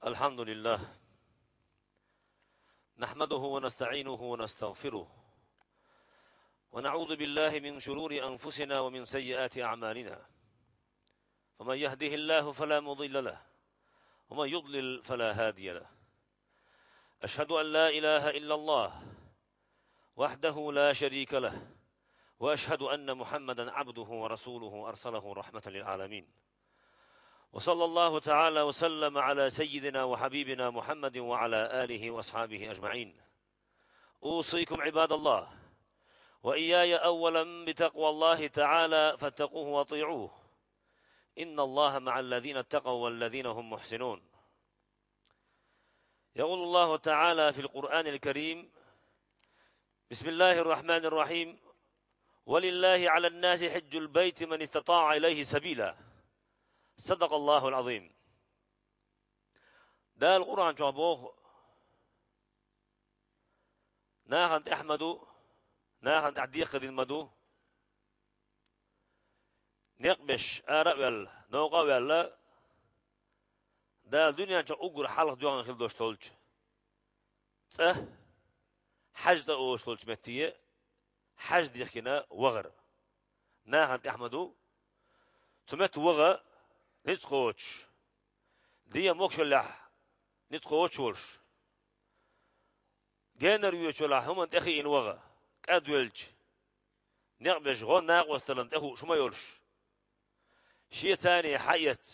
الحمد لله نحمده ونستعينه ونستغفره ونعوذ بالله من شرور أنفسنا ومن سيئات أعمالنا فمن يهده الله فلا مضل له ومن يضلل فلا هادي له أشهد أن لا إله إلا الله وحده لا شريك له وأشهد أن محمدا عبده ورسوله أرسله رحمة للعالمين وصلى الله تعالى وسلم على سيدنا وحبيبنا محمد وعلى آله وأصحابه أجمعين. أوصيكم عباد الله وإياي أولا بتقوى الله تعالى فاتقوه واطيعوه إن الله مع الذين اتقوا والذين هم محسنون. يقول الله تعالى في القرآن الكريم: بسم الله الرحمن الرحيم: ولله على الناس حج البيت من استطاع إليه سبيلا. صدق الله العظيم. ده القرآن جابوه ناهند أحمدو ناهند عديق ذي المدو نقبش آرأول نوقاول لا ده الدنيا جا أقر حلق دوان خل دوش تولج حج دا أوش تولج متية حج ديخنا وغر ناهند أحمدو تمت وغر نتخوش دي موكشلح نتخوش ورش جانر يوشلح هم انتخي إن وغا كادولج نقبش غون ناقوس تلن تخو شما يولش شي تاني حيات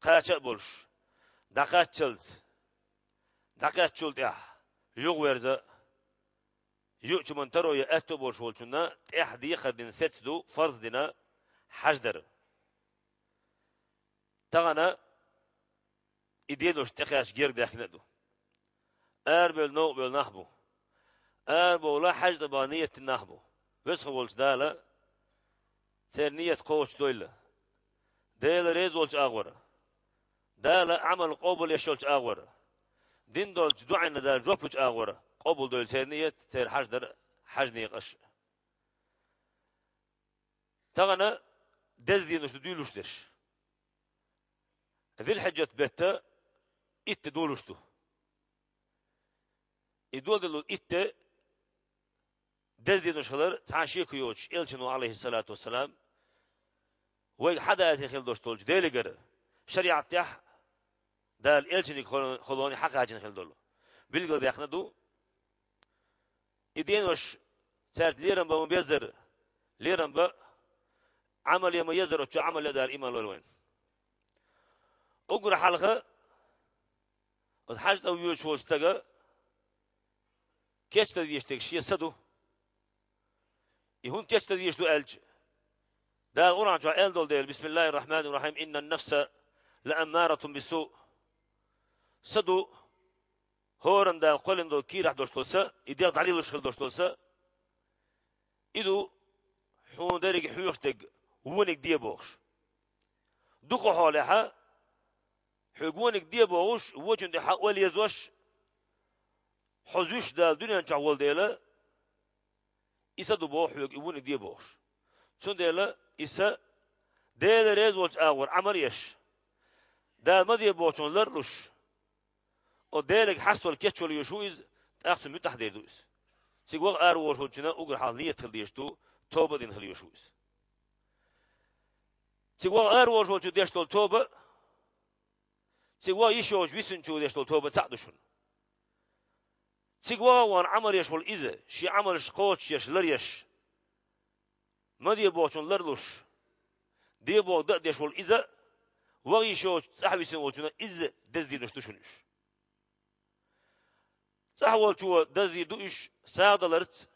قاچا بولش دقات چلت دقات چلت يغورزا يوچ من ترو يأتو بولش ولچنا تح دي خدين ستدو فرض دينا حجدر تغنى إدينوش تخياش جير داخل ندو أربل نوع بل نحبو أربو لا حجد بانية نحبو وسخ ولش دالا سير نية قوش دويلة دالا ريز ولش أغورة دالا عمل قبول يشولش أغورة دين دولش دعنا دال جوبش أغورة قبول دويل سير نية سير حجدر حجني قش تغنى دزدينوش دويلوش درش ذي الحجة بيتا إت دولشتو يدول دلو إت دزدي نشخلر تعشيك يوش إلشنو عليه الصلاة والسلام وي حدا يتخيل دوشتولج ديليغر شريعة تح دال إلشني خلوني حقا هاجن خيل دولو بلغو بيخنا دو إدين وش سارت ليرن با مبيزر ليرن با عمل يما يزر وشو عمل يدار إيمان لولوين أقرأ حلقة الحاجة أو يوش وستجا كيش تديش تكشي صدو يهون كيش تديش دو ألج ده القرآن جاء دول ديل بسم الله الرحمن الرحيم إن النفس لأمارة بالسوء صدو هورن ده القولن دو كي راح دوش تلسا يدير دليل الشغل دوش تلسا إدو حون دارك حيوشتك ونك دي بوش دوكو حالها حقوانك دي بوش وجن دي حق ولي يزوش حزوش دال دنيا نشعول ديلا إسا دو بوح حقوانك دي بوش سون ديلا إسا ديلا ريز والش آور عمريش دال ما دي بوشون لرلوش و ديلك حسول كيتشول يشويز تأخذ متحدة دويس سيقوغ آروور هلچنا أقر حال نية تلديشتو توبة دين هل يشويز سيقوغ آروور هلچو ديشتول توبة سيقوا يشوج ويسنجو ديشتول توبة تعدشون سيقوا وان عمر يشول إذا شي عمر شقوش يش لريش ما دي بوشون لرلوش دي بو دق ديشول إذا ويشوج صحوي سنوشون إذا دزدي نشتوشونش صحوال شو دزدي دوش ساعد لرت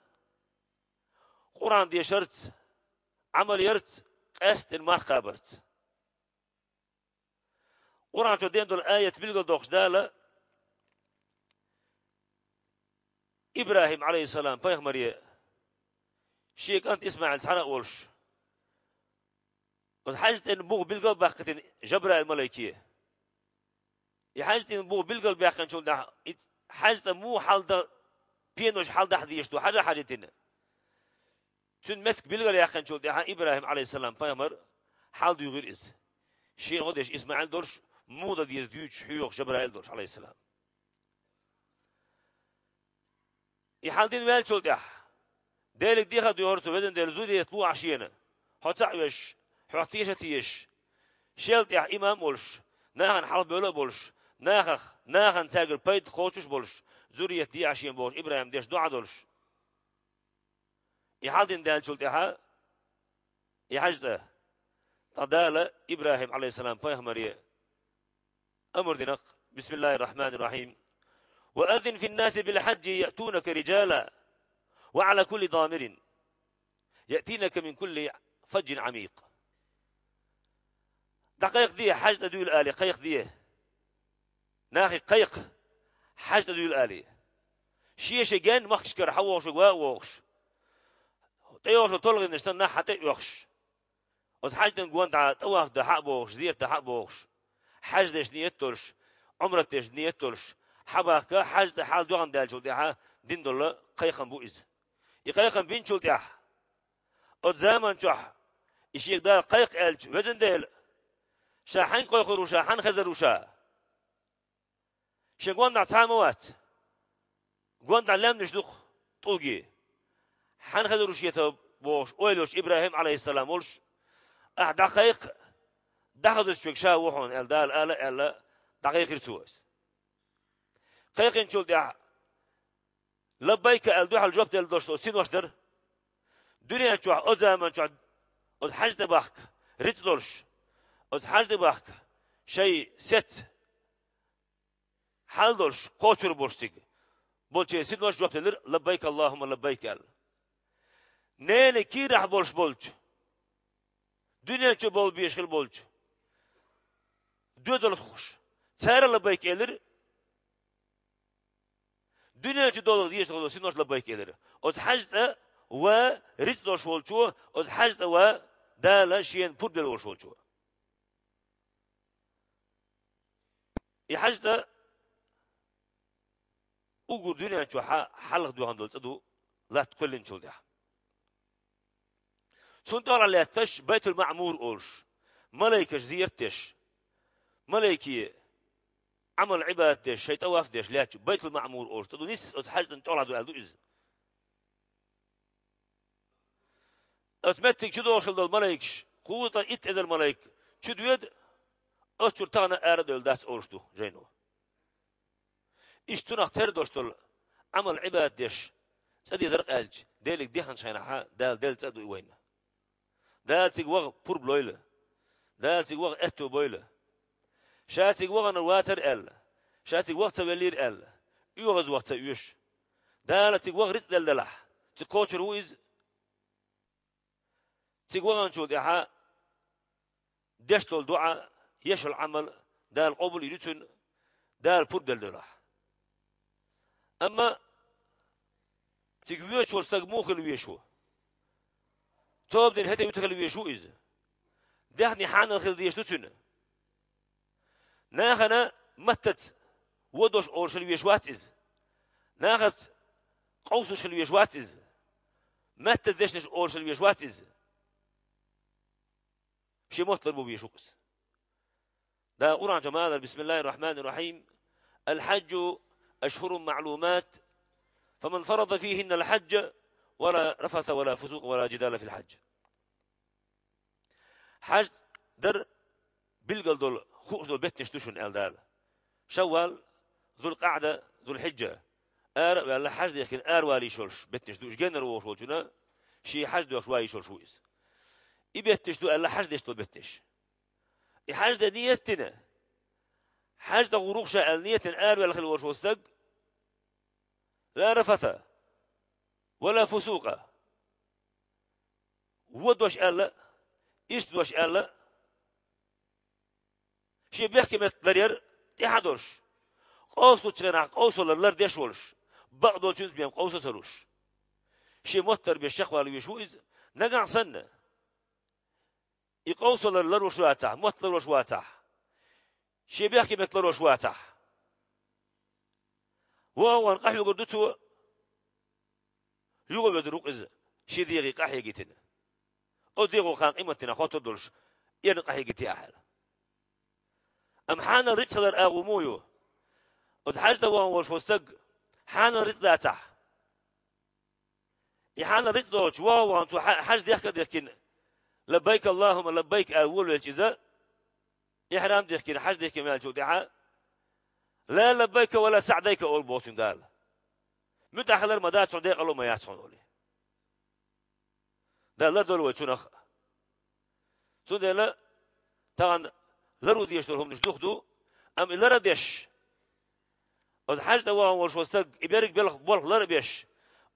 قرآن دي شرط عمل يرت قست المخابرت قرآن شو دين دول آية بلغة دوخش دالة إبراهيم عليه السلام بيغمرية شيك أنت اسمع السحرة ولش والحاجة إن بوغ بلغة باقتين جبرة الملائكية يحاجة إن بوغ بلغة باقتين شو ده حاجة مو حال ده بينوش حال ده حديش دو حاجة تون متك بلغة ياقتين شو ده إبراهيم عليه السلام بيغمر حال دو يغير إز شيء غدش إسماعيل دورش موضة دي ديوش حيوخ جبرائيل دولش عليه السلام يحالدين ويل شلتح ديلك ديخا ديورتو بدن ديل زودي يطلوع عشينا حتعوش حتيش شلتح إمام بولش ناخن حرب بولا بولش ناخن تاجر بيت خوتش بولش زورية دي عشين بولش إبراهيم ديش دعا دولش يحالدين ديل شلتح يحجزه تدال إبراهيم عليه السلام بيغمري أمر دينق بسم الله الرحمن الرحيم وأذن في الناس بالحج يأتونك رجالا وعلى كل ضامر يأتينك من كل فج عميق دقيق دي حج تدوي الآلي قيق دي ناخي قيق حج تدوي الآلي شيء جان مخش كر حوش ووش تيوش طلق نستنى حتى يوخش وحج تنقون تعال توه ده حق بوش زير ده حق بوش حج دش نيتولش عمرة دش نيتولش حباك حج ده حال دوغان دال شو ده دين دولا قيقن بوئز يقيقن بين شو ده od zaman çah işik dal qayq elç vecin del şahan qoyquru şahan xazarusha şegonda tamawat gonda lam nişduq tulgi han xazarushieta boş oyloş İbrahim aleyhisselam olş daqaiq daxadus şekşa wuxun el dal ala daqiq irtuwas qayqin çolda labbayka el duhal jobta el dosto sin washdar دنيا شو أزمان شو أتحجت بحك ريتلوش أتحجت بحك شيء ست حلدوش قوتر بوشتيك بولشي سيدوش جواب تلر لبيك اللهم لبيك ال نين كي راح بولش بولش دنيا شو بول بيشغل بولش دول خوش سعر لبيك الر دنيا شو دول يشغل سيدوش لبيك الر أتحجت وريتلوش ولشو أتحجت ودالا شين بودل وشولشو يحجت أقول دنيا شو حلق دوغان دول تدو لا تقلن شو ده سنتار على تش بيت المعمور أولش ملايكش زيرتش ملايكي عمل عبادتش شيء توافدش لا بيت المعمور أولش تدو نيس أتحجت أن تولع دو إز أتمتك شو دوشل دول ملايكش قوة إت إذا الملايك شو دويد أشتر تانا أرد دات أولشتو جينو إشتناق تردوشتل عمل عبادتش سدي ذرق ألج ديلك ديخن شينها دال تدو وين دال تقوغ بور بلويلة دال تقوغ أتو بويلة شاتق وغ نواتر ال شاتق وقت ولير ال يوغز وقت يوش دال تقوغ ريت دلدلح تقوشر ويز تقوغن شو دحا دشتول دعاء يشل عمل دال قبل يريتون دال بور دلدلح أما تقويش والسقموخ الويشو توب دين هتا يتخل الويشو إز دحني حان الخل ديش تتسنة ناخنا متت ودوش أورش الويشوات إز ناخت قوسوش الويشوات إز متت دشنش أورش الويشوات إز شي مطلب بيشوكس ده قرآن جمال بسم الله الرحمن الرحيم الحج أشهر معلومات فمن فرض فيهن الحج ولا رفث ولا فسوق ولا جدال في الحج حج در بلقل دول خوش دول بيت نشتوشن الدال شوال ذو القعدة ذو الحجة ولا حج لكن والي شولش بيت نشتوش جنر وشولشنا شي حج دوش واي شولشويز يبتش دو الله حج ديش دو بتش يحج ده نيتنا حج ده غروق شاء نيتنا ولا خل وش وسق لا رفث ولا فسوق ودوش الله إيش دوش الله شي بيحكي متلرير تحدوش قوسو تشرح قوسو للر ديش ولش بعضو تشوز بيم قوسو سروش شي متر بالشخ ولا يشوز نقع سنه يقوصل للروش واتح مثل روش واتح شي بيحكي مثل روش واتح وهو نقح يقردته يقول بدروق إذا شي ديغي قحي جيتنا أو ديغو خان قيمتنا خاطر دولش ينقحي جيتي أحل أم حان ريتلر أغمويو وتحاجة وان وشوستق حان ريت داتح يحان ريت دوش وان تو حاج ديك ديكين لبيك اللهم لبيك أول الجزاء إحرام ديكين حاج ديكين مال جودعة لا لبيك ولا سعديك أول بوسين دال متأخر مدات صديق الله ما يعصون لي ده لا دول ويتونخ سود لا طبعا لرو ديش دولهم نشدوخدو أم إلا رديش أو حاجة وان وشوستق يبارك بلخ لربيش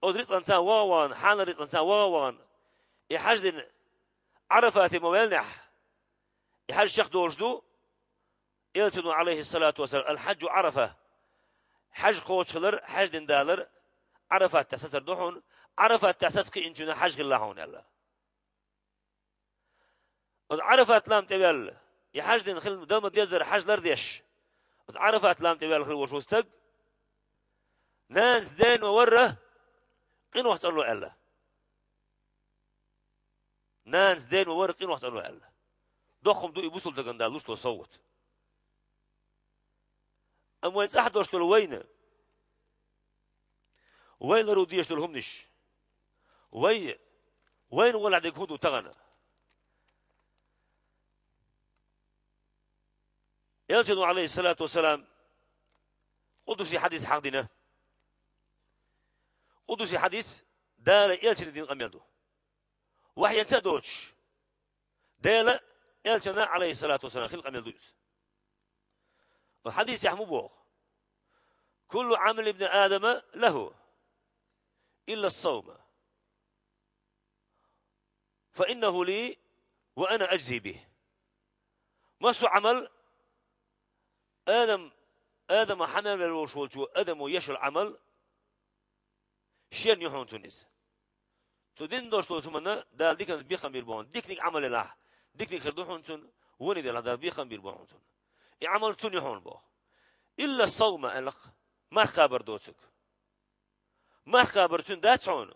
أو ريت أنت وان حان ريت أنت وان يحاج عرفات موالنح يحاج شيخ دوشدو يلتنو عليه الصلاة والسلام الحج عرفة حج قوتشلر حج دندالر عرفات تساتر دوحون عرفات تساتقي انجونا حج اللهون يلا عرفات لام تبال يحج دين خل دم ديزر حج لرديش عرفات لام تبال خل وشوستق ناس دين ووره قين وقت الله يلا ناس دين ووره قين وقت الله يلا دوخم دو يبوسل تغندالوش تو صوت أما ينصح دوشتل وين روديش تلهم نش وين ولا عندك هدو تغنى يلجن عليه الصلاة والسلام قدسي حديث حقنا قدسي حديث دار يلجن الدين قميلدو وحي انت دوش دار يلجن عليه الصلاة والسلام خلق قميلدو وحديث يحمبوه كل عمل ابن آدم له إلا الصوم فإنه لي وأنا أجزي به ما سو عمل آدم حمل الوشوج آدم يشل عمل شين يحون تونس تدين دوش تمنا دال ديك بيخم بيربون ديكنيك عمل الله ديكنيك خردوحون تون وني دال دال بيخم بيربون تون يعمل تون يحون بو إلا الصوم ألق ما خابر دوتك ما خابر تون داتون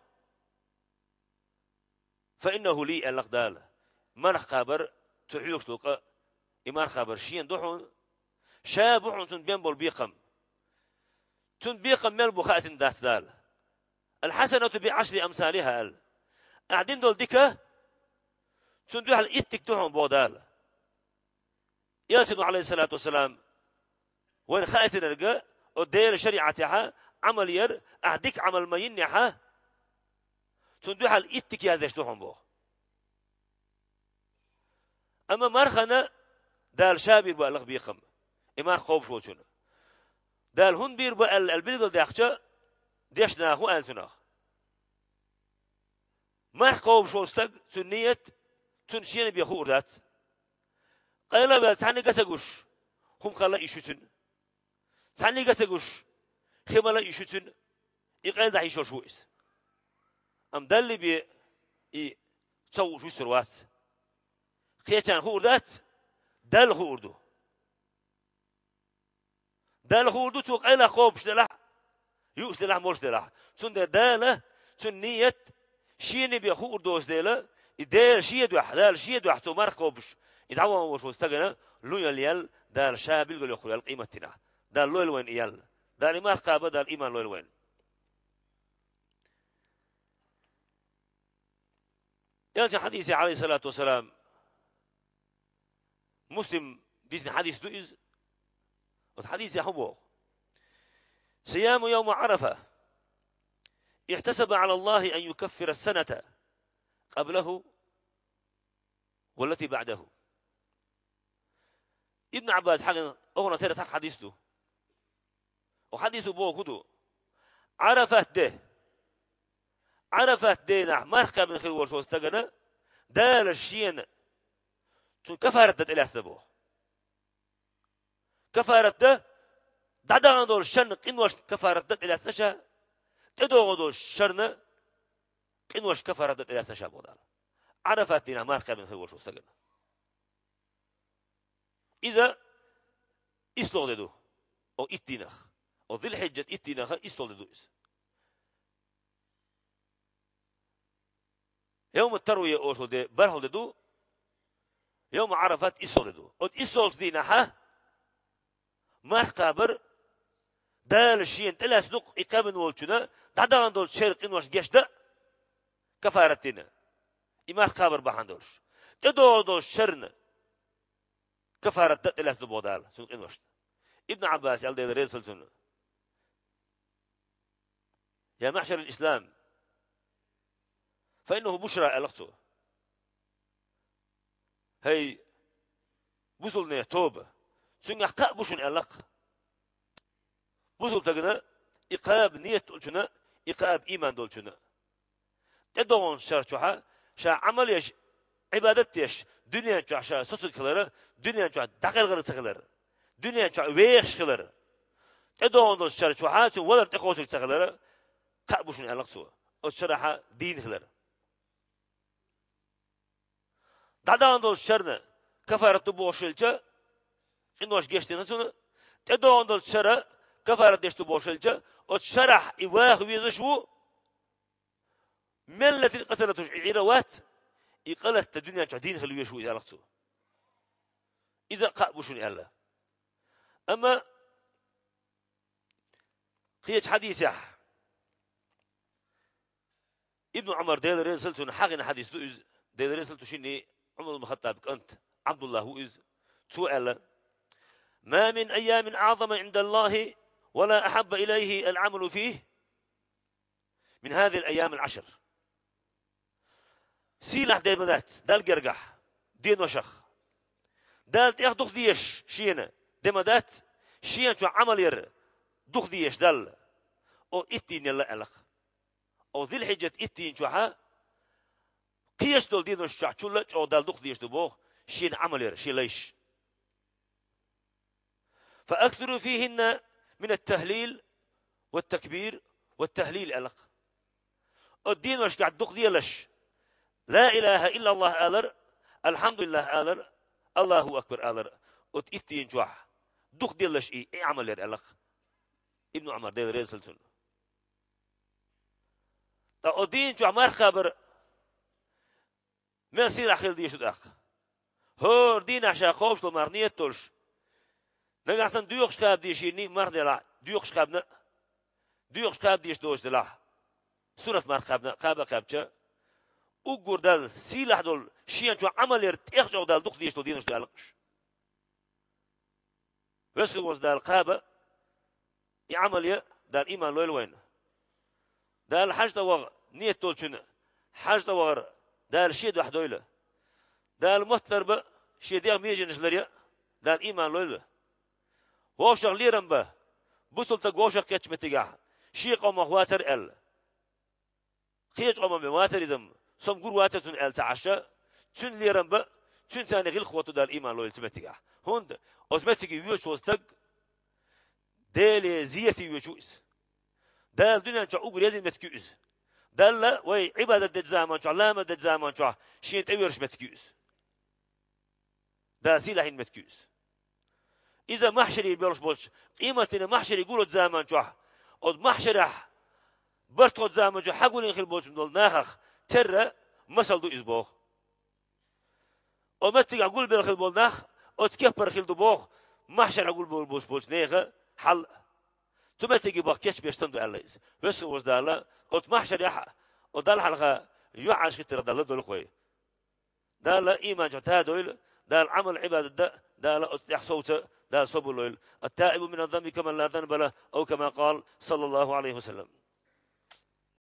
فإنه لي ألق دال ما خابر تحيوش لقى إما خابر شين دوحون شابوحون تون بينبول بيقم تون بيقم مال بخات داس دال الحسنة بعشر أمثالها ال قاعدين دول ديكا تون دوح الإتك دوحون بودال يلتنو عليه الصلاة والسلام وين خايتنا لقى ودير شريعتها عمل ير أهديك عمل ما ينحها تندوح الإتك يا ذيش دوحهم بو أما مرخنا دال شابير بألغ بيخم إما خوب شو تشونا دال هون بير البلغل داخشة ديشنا هو ألتناخ ما خوب شو استق تنية تنشين بيخور ذات قيلا بل تعني قسقوش هم قال يشوتن تعني قسقوش خملا يشوتن يقال ده يشوش شويس أم دل بي تصو شو سروات خيتان خور ذات دل خوردو دل خوردو توق إلى خوبش دلح يوش دلح مولش دلح تون دالة تون نية شيني بيخور دوس دالة دال شيد واحد دال شيد واحد تمر خوبش يدعوا وش واستجنا لويا ليال دال شابيل قال يخوي القيمة تنا دال لويل وين إيال دال ما قابل دال إيمان لويل وين يلجأ حديث عليه الصلاة والسلام مسلم ديسن حديث دوئز والحديث يحبه صيام يوم عرفة احتسب على الله أن يكفر السنة قبله والتي بعده ابن عباس حق أغنى تيرت حق حديث له وحديث بو كدو عرفت دينا مرخى من خير وشو استغنى دال الشين تون كفارت إلى أسنبه كفارت دعنا دول شن قنوش كفارت إلى أسنشا تدو دول شرنا قنوش كفارت إلى أسنشا بودال عرفت دينا مرخى من خير وشو استغنى إذا إسلو دو أو إتينخ أو ذي الحجة إتينخ إسلو دو يوم التروية أوصل دي برهل دو يوم عرفات إسول دو أو إسول دينها marqabır dal şiyen telasluq iqabın olçuna dadalan dol şerqin waş geçdi kafaratini imarqabır bahandolş tedo şerni kafarat telaslu bodal sunqin waş ibn abbas aldı resul يا معشر الإسلام فإنه بشرى ألقته هي بوصلنا توبة سنة قاء بشن ألق بوصل تجنا إقاب نية دولشنا إقاب إيمان دولشنا تدون شرطها شا عمل يش عبادت يش دنيا شا شا سوسكلره دنيا شا دقل غير تغلر دنيا شا ويش خلر تدون دول شرطها شو ولا تخوشك تغلره قاء بشن ألقته أشرحها دين خلر دادان دول شرنا كفارة بوشلجا إنه إيش جشتنا تونه تدون دول شرا كفارة دشتو بوشلجا وتشرح إواه ويزشوا من التي قتلت عيروات يقلت الدنيا تعدين خلوا يشوا إذا لقتوا إذا قابوشني الله أما خيج حديثه ابن عمر ديل رسلتون حقنا حديث ديل رسلتو شني عمر بن الخطاب أنت عبد الله هو إز سؤال ما من أيام أعظم عند الله ولا أحب إليه العمل فيه من هذه الأيام العشر سيلح ديل مدات دال قرقح دين وشخ دال تيخ دخ ديش شينا ديل مدات شين شو عمل ير دخ ديش دال أو إتين يلا ألق أو ذي الحجة إتين شوها قياس دول دين وشع شولا أو دال دخ ديش دبوه شين عمل ير شين ليش فأكثروا فيهن من التهليل والتكبير والتهليل ألق الدين وش قاعد دخ ديلش لا إله إلا الله آلر الحمد لله آلر الله أكبر آلر أت إتين شوح دخ ديلش إيه عمل ير ألق ابن عمر ديل رسلتون تا الدين شو عمر خبر ما يصير أخيل ديش داخ هو دين عشان خوفش لمرنية تولش نقصن ديوخش كاب ديشيني مردلا ديوخش كابنا ديوخش كاب ديش دوش دلا سورة مرخبنا كابا كابتشا وقور دال سيلاح دول شيان شو عمل يرتيخ دال دوخ ديش دول دينش دالقش بس كوز دال كابا يعمل يه دال إيمان لويل وين دال حاجة وغ نية تولشنا حاجة وغ دال شيء واحد ويله دال مطلب شيء ديال ميجي نجلريا دال إيمان لويل واشغ ليرم به بوصل تقوشق كتش متجاه شيء قوم واتر ال خيج قوم بواتر إذا سم جور واتر تون ال تعشى تون ليرم به تون ثاني غير خواتو دال إيمان لويل تمتجاه هند أزمتك يوش وستق دال زيتي يوشوس دال دنيا شو أقول يزين متكوز دال لا وي عبادة دجزامان شو علامة دجزامان شو شين تأويرش متكوز دال سيلحين متكوز إذا محشري بيرش بولش قيمتنا محشري يقولوا زمان شو أود محشرة برتقد زمان شو حقولين خل بولش من ناخخ ترى مسل دو إزبوخ أو متى أقول بالخل بول ناخ أو تكيف برخل دو بوخ محشر أقول بولش ناخه حل ثم تيجي باكيش بيستندو عليز بس هو زدالا أو محشر يح أو دال حلقة يعاش كتير دال دول خوي دال إيمان جتها دول دال عمل عبادة دال يحصوت دال صبر التائب من الذنب كمن لا ذنب له أو كما قال صلى الله عليه وسلم